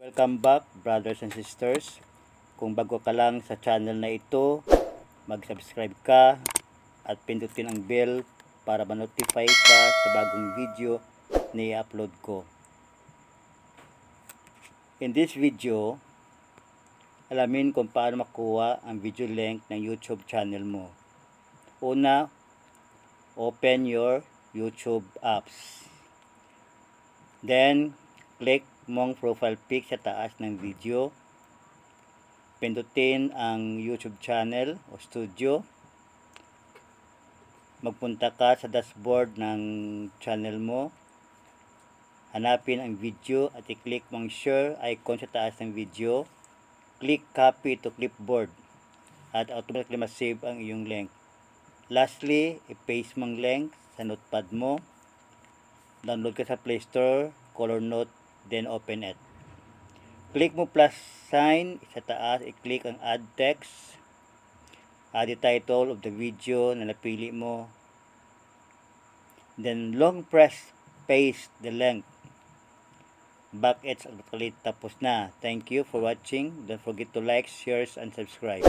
Welcome back, brothers and sisters. Kung bago ka lang sa channel na ito, mag-subscribe ka at pindutin ang bell para ma-notify ka sa bagong video na i-upload ko. In this video, alamin kung paano makuha ang video link ng YouTube channel mo. Una, open your YouTube apps. Then, click mong profile pic sa taas ng video. Pindutin ang YouTube channel o studio. Magpunta ka sa dashboard ng channel mo. Hanapin ang video at i-click mong share icon sa taas ng video. Click copy to clipboard at automatically ma-save ang iyong link. Lastly, i-paste mong link sa notepad mo. Download ka sa Play Store, color note, then open it. Click mo plus sign sa taas, i-click ang add text. Add the title of the video na napili mo. Then long press paste the link. Back it's automatically tapos na. Thank you for watching. Don't forget to like, share, and subscribe.